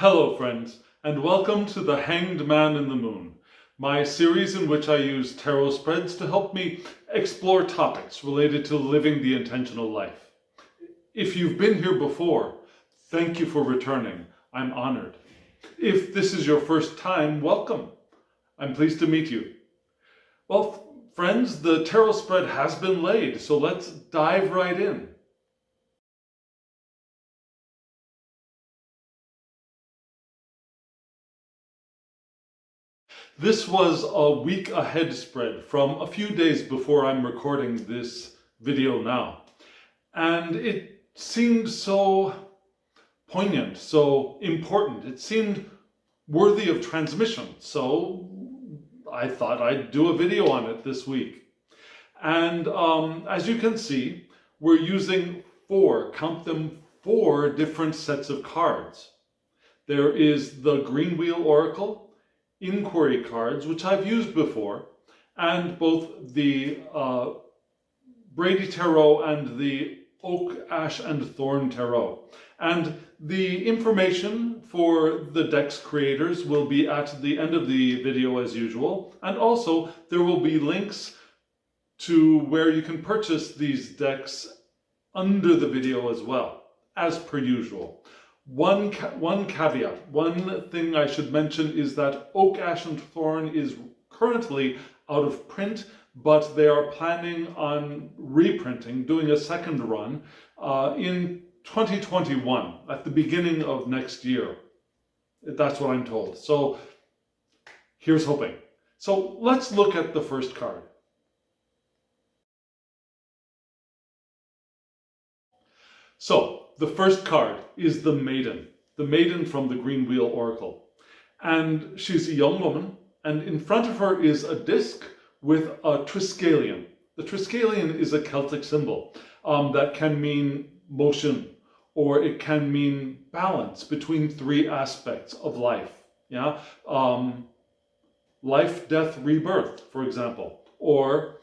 Hello friends, and welcome to The Hanged Man in the Moon, my series in which I use tarot spreads to help me explore topics related to living the intentional life. If you've been here before, thank you for returning. I'm honored. If this is your first time, welcome. I'm pleased to meet you. Well, friends, the tarot spread has been laid, so let's dive right in. This was a week ahead spread from a few days before I'm recording this video now. And it seemed so poignant, so important. It seemed worthy of transmission. So I thought I'd do a video on it this week. And as you can see, we're using count them, four different sets of cards. There is the Green Wheel Oracle, inquiry cards, which I've used before, and both the Brady Tarot and the Oak, Ash and Thorn Tarot. And the information for the deck's creators will be at the end of the video as usual, and also there will be links to where you can purchase these decks under the video as well, as per usual. One caveat, one thing I should mention is that Oak, Ash and Thorn is currently out of print, but they are planning on reprinting, doing a second run in 2021, at the beginning of next year. That's what I'm told. So here's hoping. So let's look at the first card. So the first card is the Maiden from the Green Wheel Oracle. And she's a young woman, and in front of her is a disc with a triskelion. The triskelion is a Celtic symbol that can mean motion, or it can mean balance between three aspects of life. Yeah, life, death, rebirth, for example. Or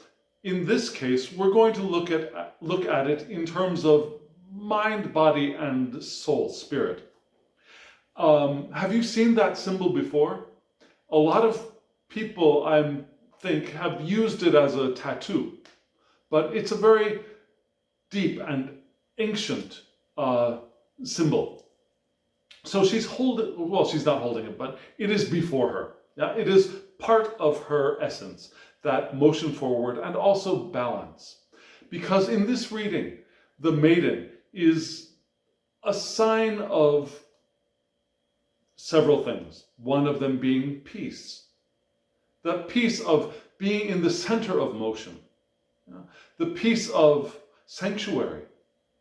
in this case, we're going to look at it in terms of mind, body, and soul, spirit. Have you seen that symbol before? A lot of people, I think, have used it as a tattoo, but it's a very deep and ancient symbol. So she's holding, well, she's not holding it, but it is before her. Yeah, it is part of her essence, that motion forward and also balance. Because in this reading, the Maiden is a sign of several things. One of them being peace. The peace of being in the center of motion. The peace of sanctuary.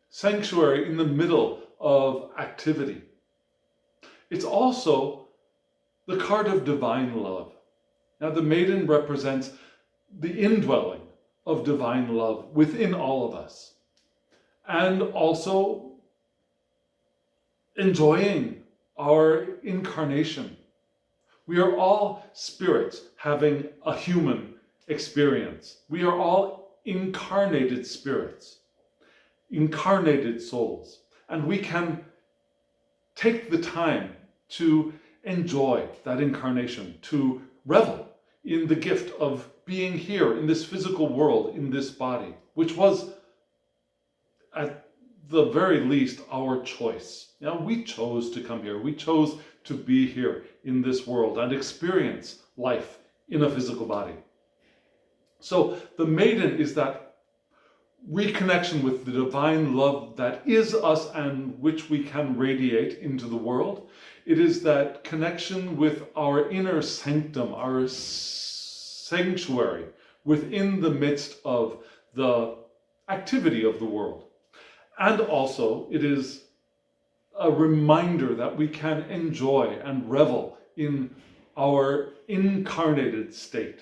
Sanctuary in the middle of activity. It's also the card of divine love. Now the Maiden represents the indwelling of divine love within all of us. And also enjoying our incarnation. We are all spirits having a human experience. We are all incarnated spirits, incarnated souls. And we can take the time to enjoy that incarnation, to revel in the gift of being here in this physical world, in this body, which was at the very least our choice. Now, we chose to come here. We chose to be here in this world and experience life in a physical body. So the Maiden is that reconnection with the divine love that is us and which we can radiate into the world. It is that connection with our inner sanctum, our sanctuary within the midst of the activity of the world. And also, it is a reminder that we can enjoy and revel in our incarnated state.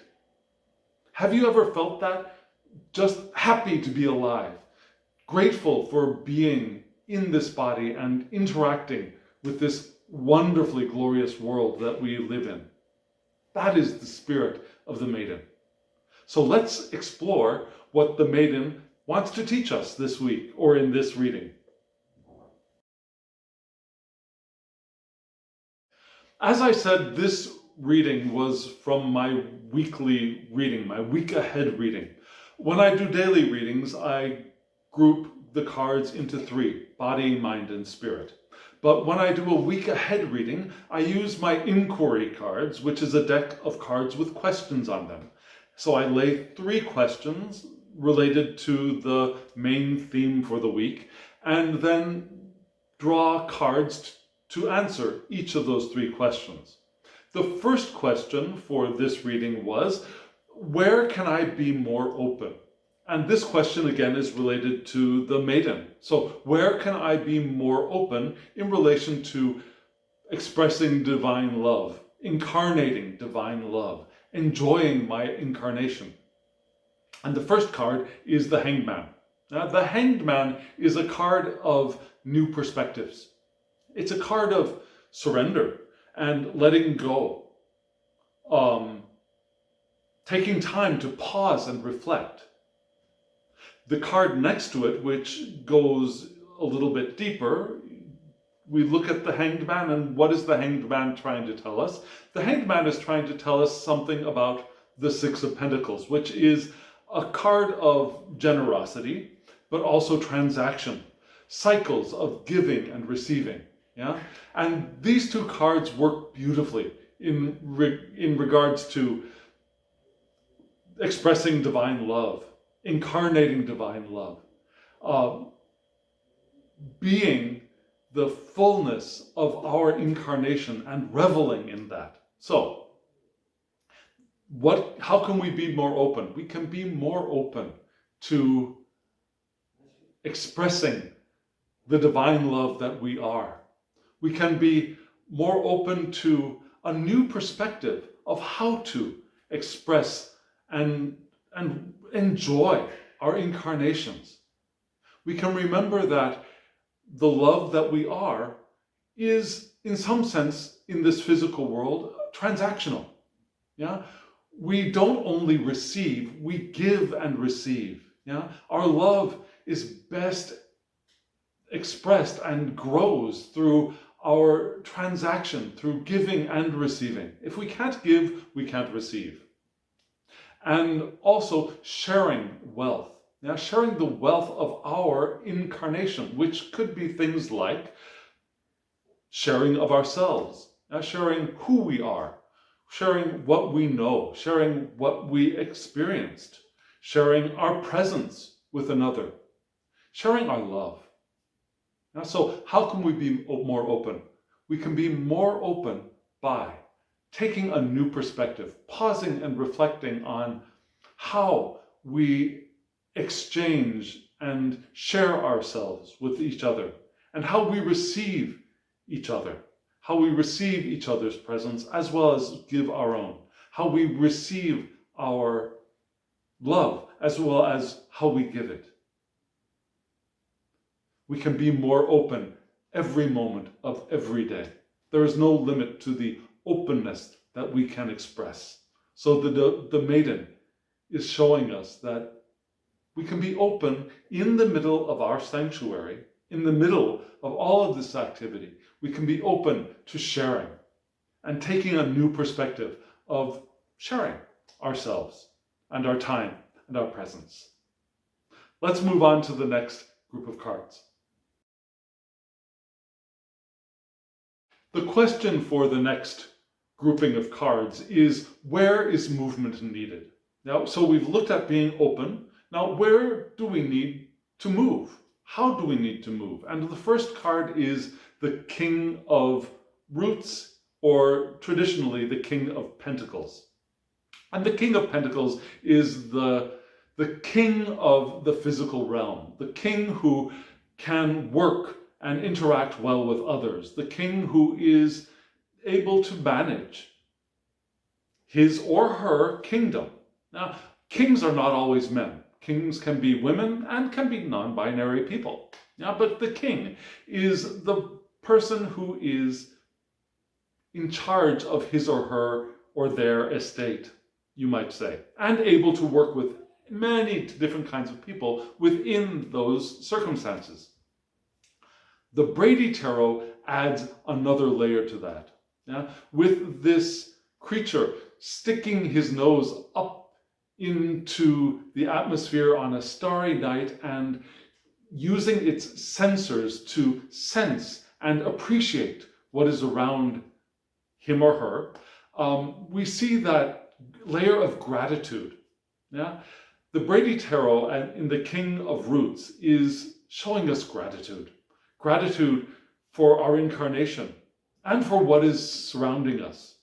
Have you ever felt that? Just happy to be alive, grateful for being in this body and interacting with this wonderfully glorious world that we live in. That is the spirit of the Maiden. So let's explore what the Maiden wants to teach us this week, or in this reading. As I said, this reading was from my weekly reading, my week ahead reading. When I do daily readings, I group the cards into three: body, mind, and spirit. But when I do a week ahead reading, I use my inquiry cards, which is a deck of cards with questions on them. So I lay three questions related to the main theme for the week, and then draw cards to answer each of those three questions. The first question for this reading was, where can I be more open? And this question again is related to the maiden. So where can I be more open in relation to expressing divine love, incarnating divine love, enjoying my incarnation? And the first card is the Hanged Man. Now, the Hanged Man is a card of new perspectives. It's a card of surrender and letting go. Taking time to pause and reflect. The card next to it, which goes a little bit deeper, we look at the Hanged Man, and what is the Hanged Man trying to tell us? The Hanged Man is trying to tell us something about the Six of Pentacles, which is a card of generosity, but also transaction, cycles of giving and receiving. Yeah, and these two cards work beautifully in regards to expressing divine love, incarnating divine love, being the fullness of our incarnation and reveling in that. So, how can we be more open? We can be more open to expressing the divine love that we are. We can be more open to a new perspective of how to express and enjoy our incarnations. We can remember that the love that we are is, in some sense, in this physical world, transactional. Yeah, we don't only receive, we give and receive. Yeah, our love is best expressed and grows through our transaction, through giving and receiving. If we can't give, we can't receive. And also sharing wealth. Now, sharing the wealth of our incarnation, which could be things like sharing of ourselves, sharing who we are, sharing what we know, sharing what we experienced, sharing our presence with another, sharing our love. Now, so how can we be more open? We can be more open by taking a new perspective, pausing and reflecting on how we exchange and share ourselves with each other, and how we receive each other, how we receive each other's presence as well as give our own, how we receive our love as well as how we give it. We can be more open every moment of every day. There is no limit to the openness that we can express. So the maiden is showing us that we can be open in the middle of our sanctuary, in the middle of all of this activity. We can be open to sharing and taking a new perspective of sharing ourselves and our time and our presence. Let's move on to the next group of cards. The question for the next grouping of cards is, where is movement needed? Now, so we've looked at being open. Now, where do we need to move? How do we need to move? And the first card is the King of Roots, or traditionally the King of Pentacles. And the King of Pentacles is the king of the physical realm, the king who can work and interact well with others, the king who is able to manage his or her kingdom. Now, kings are not always men. Kings can be women and can be non-binary people. Yeah, but the king is the person who is in charge of his or her or their estate, you might say, and able to work with many different kinds of people within those circumstances. The Brady Tarot adds another layer to that. Yeah? With this creature sticking his nose up into the atmosphere on a starry night and using its sensors to sense and appreciate what is around him or her, we see that layer of gratitude. Yeah? The Brady Tarot in the King of Roots is showing us gratitude. Gratitude for our incarnation and for what is surrounding us.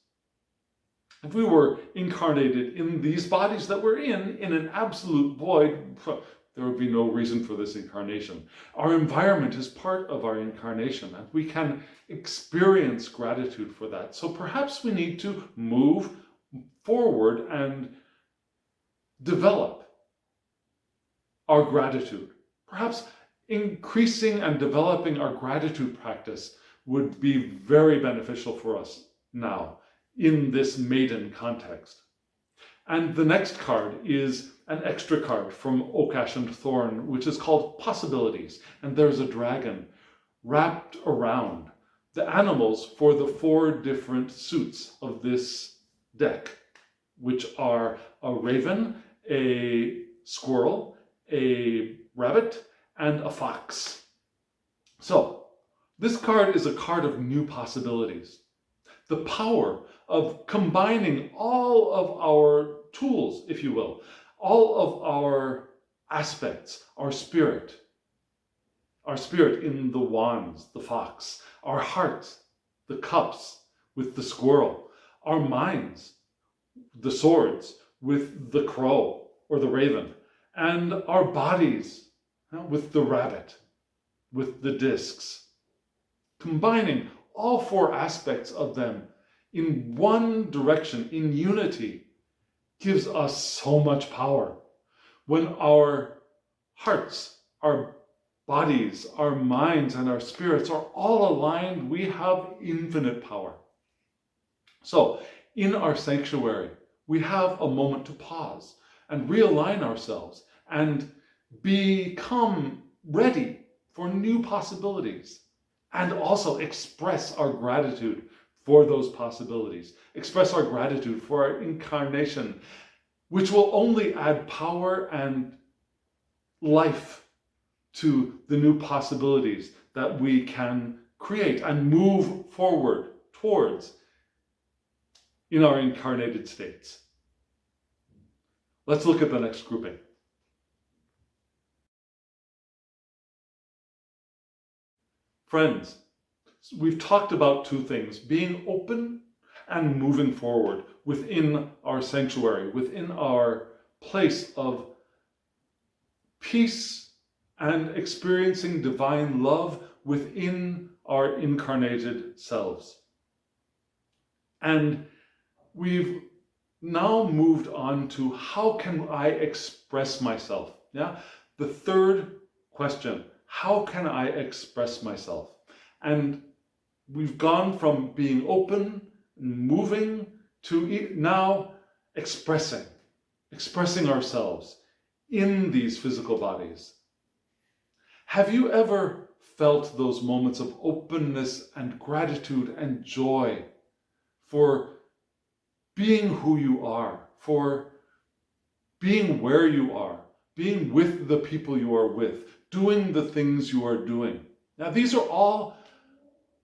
If we were incarnated in these bodies that we're in an absolute void, there would be no reason for this incarnation. Our environment is part of our incarnation, and we can experience gratitude for that. So perhaps we need to move forward and develop our gratitude. Perhaps increasing and developing our gratitude practice would be very beneficial for us now in this maiden context. And the next card is an extra card from Oak, Ash, and Thorn, which is called Possibilities. And there's a dragon wrapped around the animals for the 4 different suits of this deck, which are a raven, a squirrel, a rabbit, and a fox. So this card is a card of new possibilities. The power of combining all of our tools, if you will, all of our aspects, our spirit in the wands, the fox, our hearts, the cups with the squirrel, our minds, the swords with the crow or the raven, and our bodies with the rabbit, with the discs. Combining all 4 aspects of them in one direction, in unity, gives us so much power. When our hearts, our bodies, our minds, and our spirits are all aligned, we have infinite power. So, in our sanctuary, we have a moment to pause and realign ourselves and become ready for new possibilities, and also express our gratitude for those possibilities. Express our gratitude for our incarnation, which will only add power and life to the new possibilities that we can create and move forward towards in our incarnated states. Let's look at the next grouping. Friends, we've talked about 2 things: being open and moving forward within our sanctuary, within our place of peace and experiencing divine love within our incarnated selves. And we've now moved on to how can I express myself? Yeah? The third question, how can I express myself? And we've gone from being open, moving, to now expressing ourselves in these physical bodies. Have you ever felt those moments of openness and gratitude and joy for being who you are, for being where you are, being with the people you are with, doing the things you are doing? Now, these are all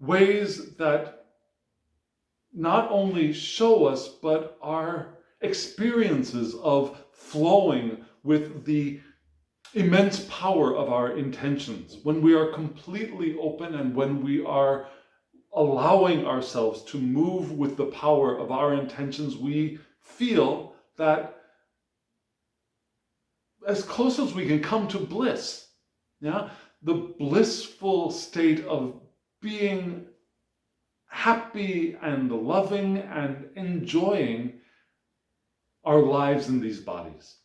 ways that not only show us, but are experiences of flowing with the immense power of our intentions. When we are completely open and when we are allowing ourselves to move with the power of our intentions, we feel that as close as we can come to bliss. Yeah? The blissful state of being happy and loving and enjoying our lives in these bodies.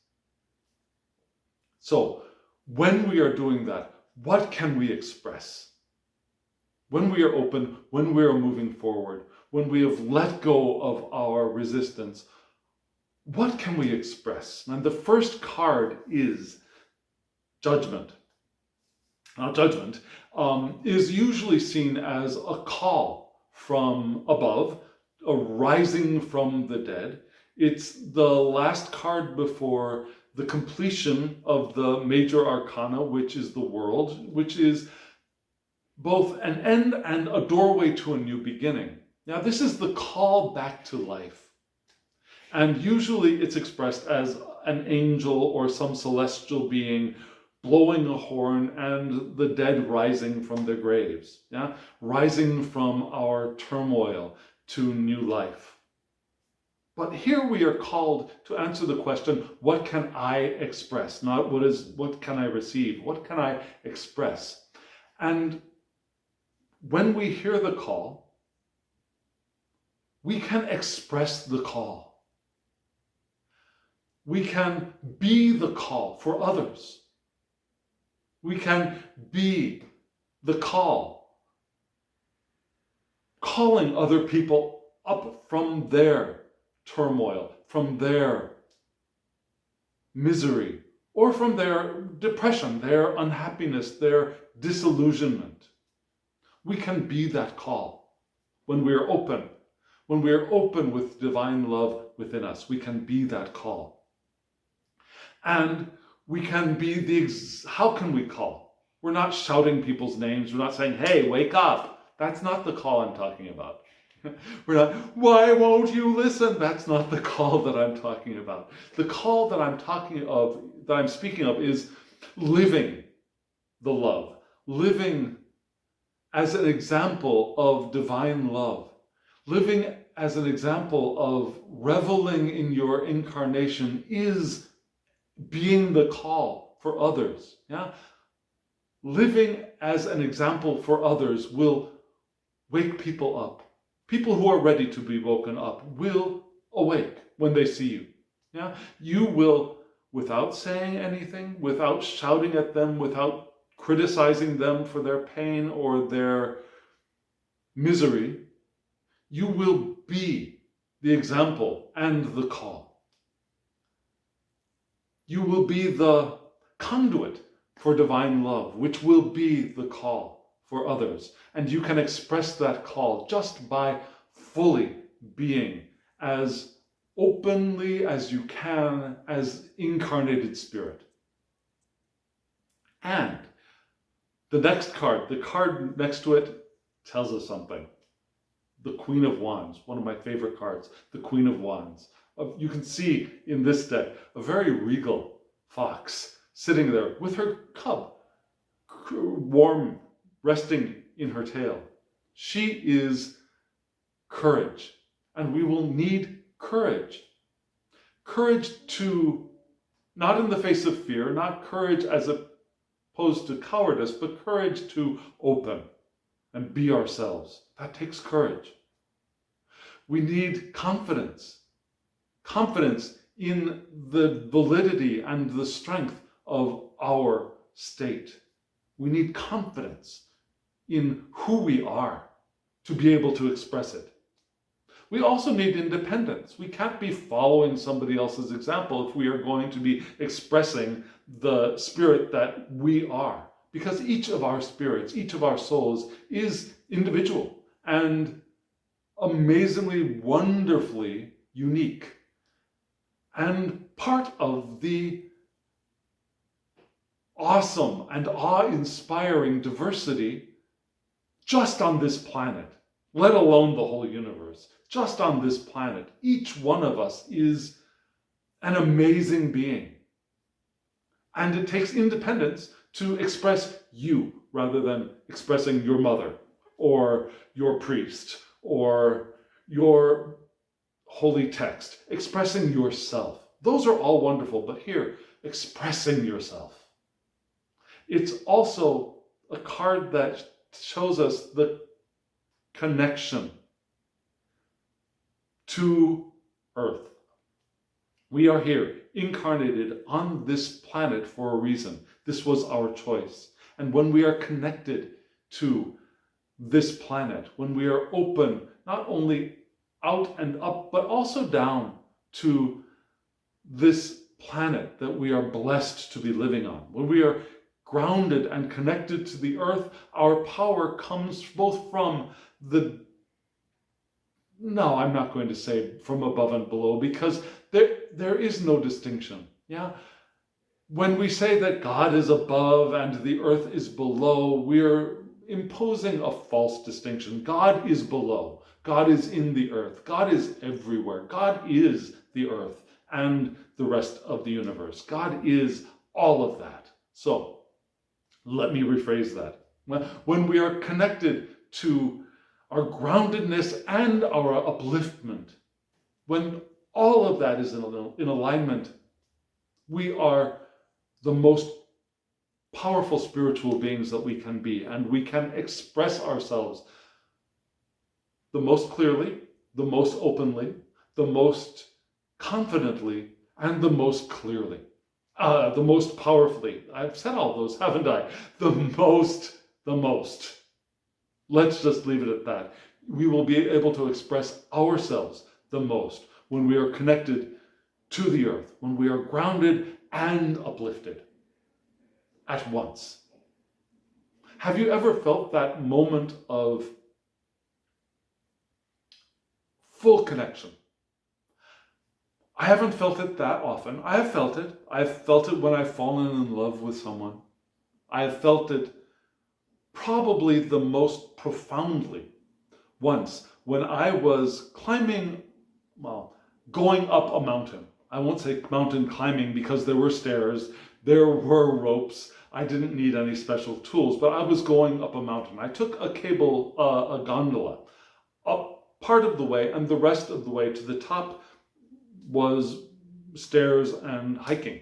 So, when we are doing that, what can we express? When we are open, when we are moving forward, when we have let go of our resistance, what can we express? And the first card is judgment. Now, judgment is usually seen as a call from above a rising from the dead. It's the last card before the completion of the major arcana, which is the world, which is both an end and a doorway to a new beginning. Now, this is the call back to life. And usually it's expressed as an angel or some celestial being blowing a horn and the dead rising from their graves, yeah? Rising from our turmoil to new life. But here we are called to answer the question, what can I express? Not what can I receive? What can I express? And when we hear the call, we can express the call. We can be the call for others. We can be the call, calling other people up from their turmoil, from their misery, or from their depression, their unhappiness, their disillusionment. We can be that call when we are open. When we are open with divine love within us, we can be that call. And we can be how can we call? We're not shouting people's names. We're not saying, hey, wake up. That's not the call I'm talking about. We're not, why won't you listen? That's not the call that I'm talking about. The call that I'm speaking of is living the love, living as an example of divine love, living as an example of reveling in your incarnation is being the call for others. Yeah? Living as an example for others will wake people up. People who are ready to be woken up will awake when they see you. Yeah? You will, without saying anything, without shouting at them, without criticizing them for their pain or their misery, you will be the example and the call. You will be the conduit for divine love, which will be the call for others. And you can express that call just by fully being as openly as you can as incarnated spirit. And the next card, the card next to it, tells us something. The Queen of Wands, one of my favorite cards, the Queen of Wands. You can see in this deck a very regal fox sitting there with her cub, warm, resting in her tail. She is courage, and we will need courage. Courage to, not in the face of fear, not courage as opposed to cowardice, but courage to open and be ourselves. That takes courage. We need confidence. Confidence in the validity and the strength of our state. We need confidence in who we are to be able to express it. We also need independence. We can't be following somebody else's example if we are going to be expressing the spirit that we are. Because each of our spirits, each of our souls is individual and amazingly, wonderfully unique. And part of the awesome and awe-inspiring diversity just on this planet, let alone the whole universe, just on this planet, each one of us is an amazing being. And it takes independence to express you rather than expressing your mother or your priest or your holy text, expressing yourself. Those are all wonderful, but here, expressing yourself. It's also a card that shows us the connection to Earth. We are here, incarnated on this planet for a reason. This was our choice. And when we are connected to this planet, when we are open, not only out and up, but also down to this planet that we are blessed to be living on, when we are grounded and connected to the earth, our power comes both from the no, I'm not going to say from above and below, because there is no distinction. Yeah. When we say that God is above and the earth is below, we're imposing a false distinction. God is below. God is in the earth. God is everywhere. God is the earth and the rest of the universe. God is all of that. So let me rephrase that. When we are connected to our groundedness and our upliftment, when all of that is in alignment, we are the most powerful spiritual beings that we can be, and we can express ourselves the most clearly, the most openly, the most confidently, and the most clearly, the most powerfully. I've said all those, haven't I? The most. Let's just leave it at that. We will be able to express ourselves the most when we are connected to the earth, when we are grounded and uplifted at once. Have you ever felt that moment of full connection? I haven't felt it that often. I have felt it. I've felt it when I've fallen in love with someone. I have felt it probably the most profoundly once when I was climbing, well, going up a mountain. I won't say mountain climbing because there were stairs, there were ropes. I didn't need any special tools, but I was going up a mountain. I took a cable, a gondola, up part of the way, and the rest of the way to the top was stairs and hiking.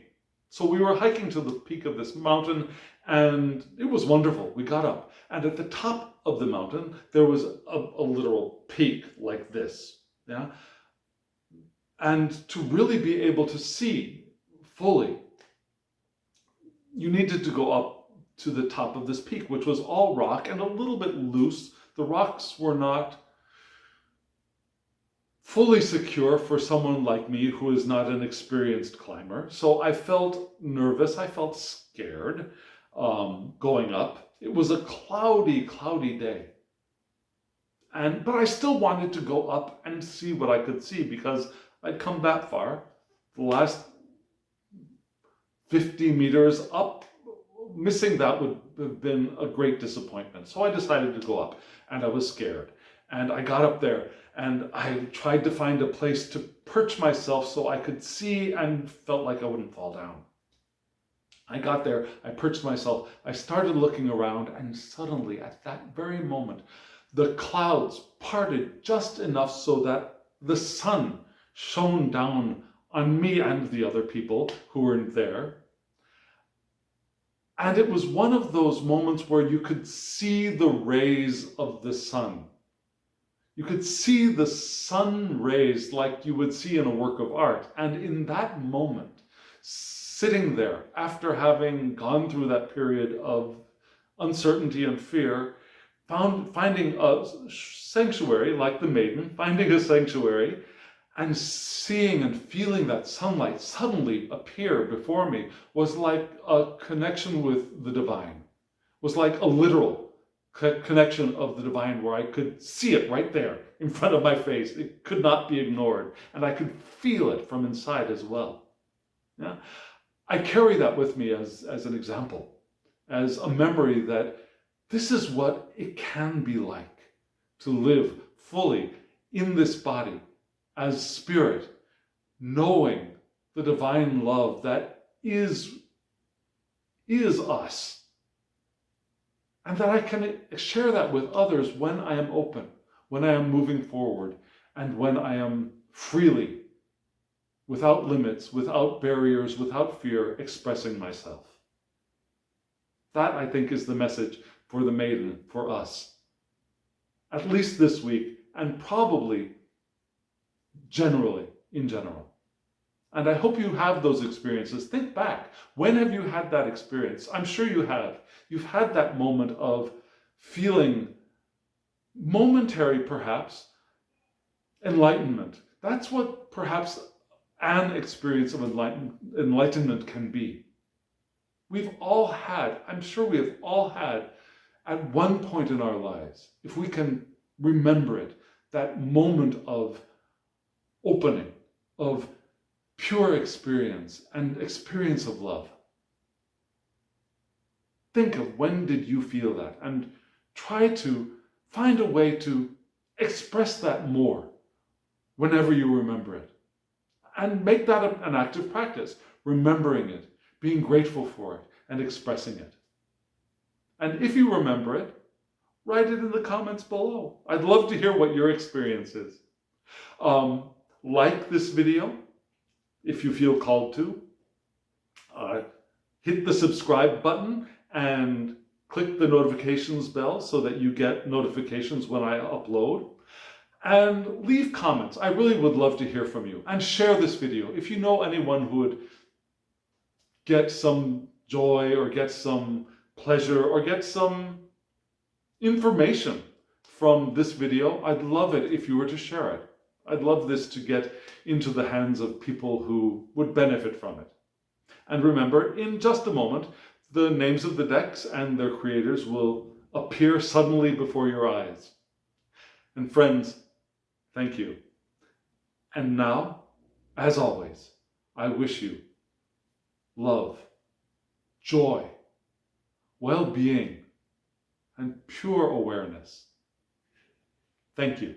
So we were hiking to the peak of this mountain, and it was wonderful. We got up, and at the top of the mountain, there was a literal peak like this. Yeah. And to really be able to see fully, you needed to go up to the top of this peak, which was all rock and a little bit loose. The rocks were not fully secure for someone like me who is not an experienced climber. So I felt nervous, I felt scared going up. It was a cloudy day. But I still wanted to go up and see what I could see because I'd come that far. The last 50 meters up, missing that would have been a great disappointment. So I decided to go up, and I was scared. And I got up there and I tried to find a place to perch myself so I could see and felt like I wouldn't fall down. I got there, I perched myself, I started looking around, and suddenly at that very moment, the clouds parted just enough so that the sun shone down on me and the other people who were there. And it was one of those moments where you could see the rays of the sun. You could see the sun rays like you would see in a work of art. And in that moment, sitting there after having gone through that period of uncertainty and fear, finding a sanctuary like the maiden, finding a sanctuary, and seeing and feeling that sunlight suddenly appear before me was like a connection with the divine, was like a literal connection of the divine where I could see it right there in front of my face. It could not be ignored, and I could feel it from inside as well. Yeah? I carry that with me as an example, as a memory that this is what it can be like to live fully in this body as spirit, knowing the divine love that is us. And that I can share that with others when I am open, when I am moving forward, and when I am freely, without limits, without barriers, without fear, expressing myself. That, I think, is the message for the maiden, for us. At least this week, and probably generally, in general. And I hope you have those experiences. Think back. When have you had that experience? I'm sure you have. You've had that moment of feeling momentary, perhaps, enlightenment. That's what perhaps an experience of enlightenment can be. We've all had, I'm sure we have all had, at one point in our lives, if we can remember it, that moment of opening, of pure experience and experience of love. Think of when did you feel that, and try to find a way to express that more whenever you remember it. And make that an active practice, remembering it, being grateful for it, and expressing it. And if you remember it, write it in the comments below. I'd love to hear what your experience is. Like this video, if you feel called to. Hit the subscribe button and click the notifications bell so that you get notifications when I upload. And leave comments. I really would love to hear from you. And share this video. If you know anyone who would get some joy or get some pleasure or get some information from this video, I'd love it if you were to share it. I'd love this to get into the hands of people who would benefit from it. And remember, in just a moment, the names of the decks and their creators will appear suddenly before your eyes. And friends, thank you. And now, as always, I wish you love, joy, well-being, and pure awareness. Thank you.